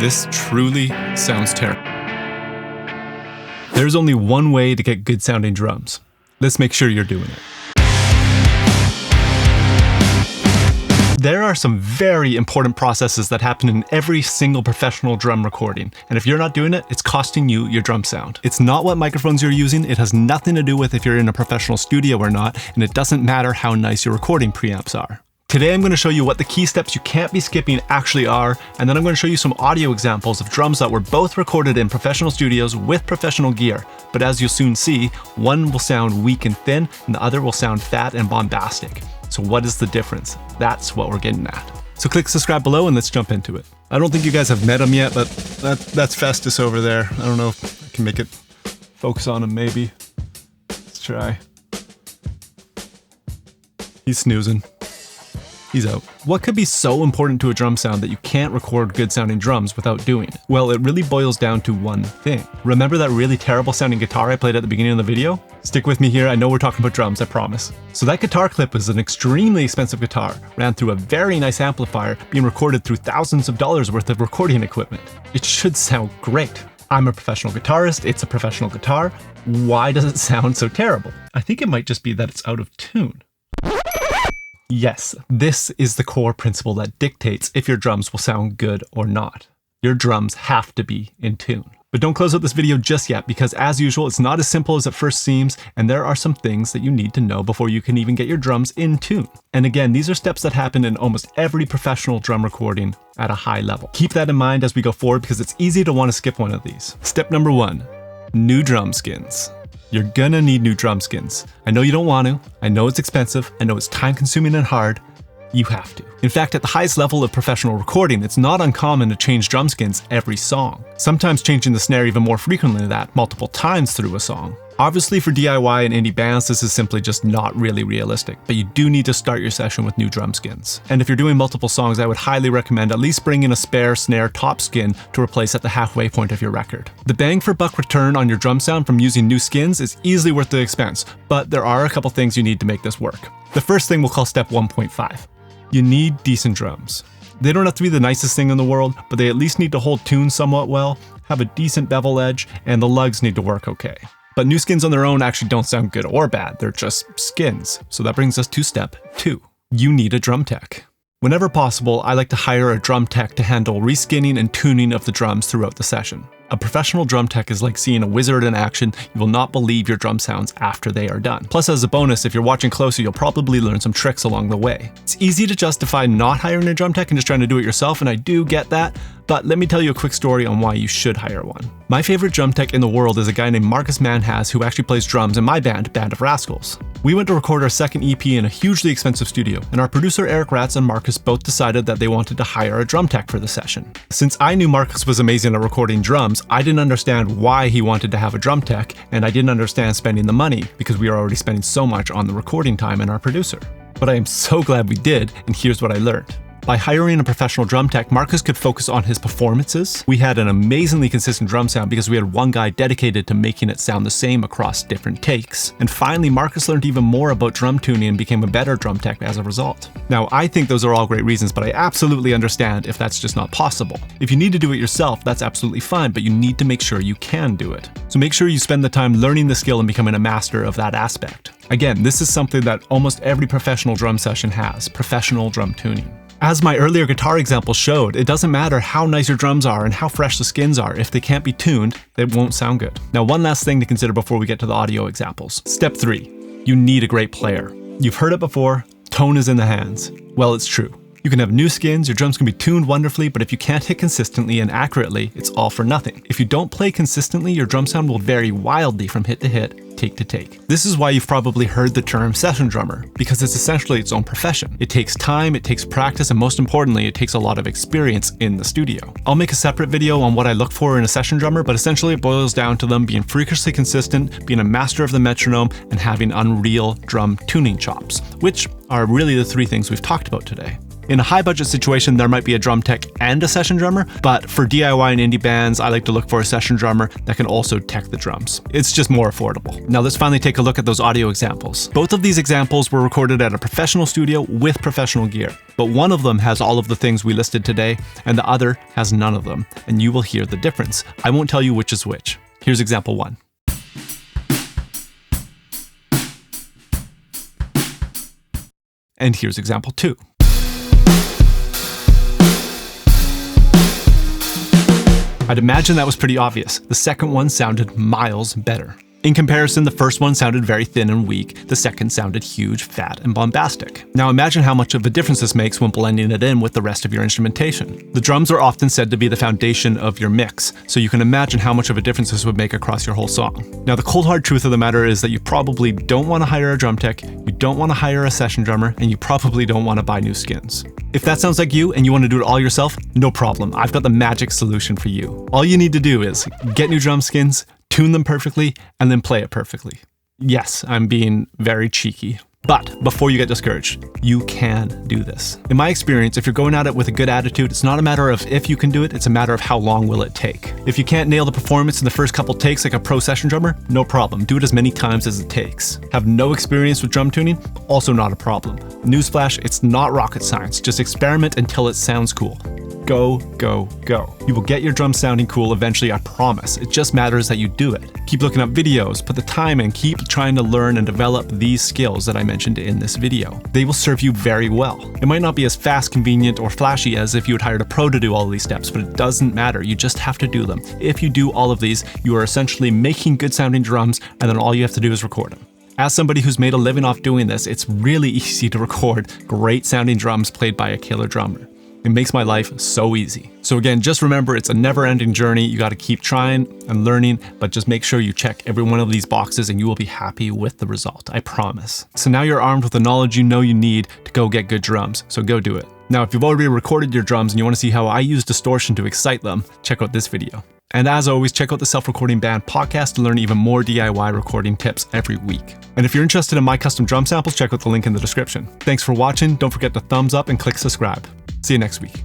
This truly sounds terrible. There's only one way to get good sounding drums. Let's make sure you're doing it. There are some very important processes that happen in every single professional drum recording, and if you're not doing it, it's costing you your drum sound. It's not what microphones you're using, it has nothing to do with if you're in a professional studio or not, and it doesn't matter how nice your recording preamps are. Today I'm going to show you what the key steps you can't be skipping actually are, and then I'm going to show you some audio examples of drums that were both recorded in professional studios with professional gear, but as you'll soon see, one will sound weak and thin, and the other will sound fat and bombastic. So what is the difference? That's what we're getting at. So click subscribe below and let's jump into it. I don't think you guys have met him yet, but that's Festus over there. I don't know if I can make it focus on him maybe. Let's try. He's snoozing. He's out. What could be so important to a drum sound that you can't record good sounding drums without doing it? Well, it really boils down to one thing. Remember that really terrible sounding guitar I played at the beginning of the video? Stick with me here, I know we're talking about drums, I promise. So that guitar clip was an extremely expensive guitar, ran through a very nice amplifier, being recorded through thousands of dollars worth of recording equipment. It should sound great. I'm a professional guitarist, it's a professional guitar. Why does it sound so terrible? I think it might just be that it's out of tune. Yes, this is the core principle that dictates if your drums will sound good or not. Your drums have to be in tune. But don't close out this video just yet, because as usual, it's not as simple as it first seems, and there are some things that you need to know before you can even get your drums in tune. And again, these are steps that happen in almost every professional drum recording at a high level. Keep that in mind as we go forward, because it's easy to want to skip one of these. Step number 1, new drum skins. You're gonna need new drum skins. I know you don't want to, I know it's expensive, I know it's time consuming and hard. You have to. In fact, at the highest level of professional recording, it's not uncommon to change drum skins every song. Sometimes changing the snare even more frequently than that, multiple times through a song. Obviously for DIY and indie bands, this is simply just not really realistic, but you do need to start your session with new drum skins. And if you're doing multiple songs, I would highly recommend at least bringing a spare snare top skin to replace at the halfway point of your record. The bang for buck return on your drum sound from using new skins is easily worth the expense, but there are a couple things you need to make this work. The first thing we'll call step 1.5. You need decent drums. They don't have to be the nicest thing in the world, but they at least need to hold tune somewhat well, have a decent bevel edge, and the lugs need to work okay. But new skins on their own actually don't sound good or bad, they're just skins. So that brings us to step 2. You need a drum tech. Whenever possible, I like to hire a drum tech to handle reskinning and tuning of the drums throughout the session. A professional drum tech is like seeing a wizard in action. You will not believe your drum sounds after they are done. Plus, as a bonus, if you're watching closer, you'll probably learn some tricks along the way. It's easy to justify not hiring a drum tech and just trying to do it yourself, and I do get that, but let me tell you a quick story on why you should hire one. My favorite drum tech in the world is a guy named Marcus Manhas, who actually plays drums in my band, Band of Rascals. We went to record our second EP in a hugely expensive studio, and our producer Eric Ratz and Marcus both decided that they wanted to hire a drum tech for the session. Since I knew Marcus was amazing at recording drums, I didn't understand why he wanted to have a drum tech, and I didn't understand spending the money because we were already spending so much on the recording time and our producer. But I am so glad we did, and here's what I learned. By hiring a professional drum tech, Marcus could focus on his performances. We had an amazingly consistent drum sound because we had one guy dedicated to making it sound the same across different takes. And finally, Marcus learned even more about drum tuning and became a better drum tech as a result. Now, I think those are all great reasons, but I absolutely understand if that's just not possible. If you need to do it yourself, that's absolutely fine, but you need to make sure you can do it. So make sure you spend the time learning the skill and becoming a master of that aspect. Again, this is something that almost every professional drum session has, professional drum tuning. As my earlier guitar example showed, it doesn't matter how nice your drums are and how fresh the skins are. If they can't be tuned, they won't sound good. Now, one last thing to consider before we get to the audio examples. Step 3, you need a great player. You've heard it before, tone is in the hands. Well, it's true. You can have new skins, your drums can be tuned wonderfully, but if you can't hit consistently and accurately, it's all for nothing. If you don't play consistently, your drum sound will vary wildly from hit to hit, take to take. This is why you've probably heard the term session drummer, because it's essentially its own profession. It takes time, it takes practice, and most importantly, it takes a lot of experience in the studio. I'll make a separate video on what I look for in a session drummer, but essentially it boils down to them being freakishly consistent, being a master of the metronome, and having unreal drum tuning chops, which are really the 3 things we've talked about today. In a high budget situation, there might be a drum tech and a session drummer, but for DIY and indie bands, I like to look for a session drummer that can also tech the drums. It's just more affordable. Now let's finally take a look at those audio examples. Both of these examples were recorded at a professional studio with professional gear, but one of them has all of the things we listed today, and the other has none of them, and you will hear the difference. I won't tell you which is which. Here's example 1. And here's example 2. I'd imagine that was pretty obvious. The second one sounded miles better. In comparison, the first one sounded very thin and weak. The second sounded huge, fat, and bombastic. Now imagine how much of a difference this makes when blending it in with the rest of your instrumentation. The drums are often said to be the foundation of your mix, so you can imagine how much of a difference this would make across your whole song. Now the cold hard truth of the matter is that you probably don't want to hire a drum tech, you don't want to hire a session drummer, and you probably don't want to buy new skins. If that sounds like you and you want to do it all yourself, no problem. I've got the magic solution for you. All you need to do is get new drum skins, tune them perfectly, and then play it perfectly. Yes, I'm being very cheeky. But before you get discouraged, you can do this. In my experience, if you're going at it with a good attitude, it's not a matter of if you can do it, it's a matter of how long will it take. If you can't nail the performance in the first couple takes like a pro session drummer, no problem. Do it as many times as it takes. Have no experience with drum tuning? Also not a problem. Newsflash, it's not rocket science. Just experiment until it sounds cool. Go, go, go. You will get your drums sounding cool eventually, I promise. It just matters that you do it. Keep looking up videos, put the time in, keep trying to learn and develop these skills that I mentioned in this video. They will serve you very well. It might not be as fast, convenient, or flashy as if you had hired a pro to do all of these steps, but it doesn't matter. You just have to do them. If you do all of these, you are essentially making good sounding drums, and then all you have to do is record them. As somebody who's made a living off doing this, it's really easy to record great sounding drums played by a killer drummer. It makes my life so easy. So again, just remember, it's a never-ending journey. You got to keep trying and learning, but just make sure you check every one of these boxes and you will be happy with the result, I promise. So now you're armed with the knowledge you know you need to go get good drums, so go do it. Now, if you've already recorded your drums and you want to see how I use distortion to excite them, check out this video. And as always, check out the Self-Recording Band podcast to learn even more DIY recording tips every week. And if you're interested in my custom drum samples, check out the link in the description. Thanks for watching. Don't forget to thumbs up and click subscribe. See you next week.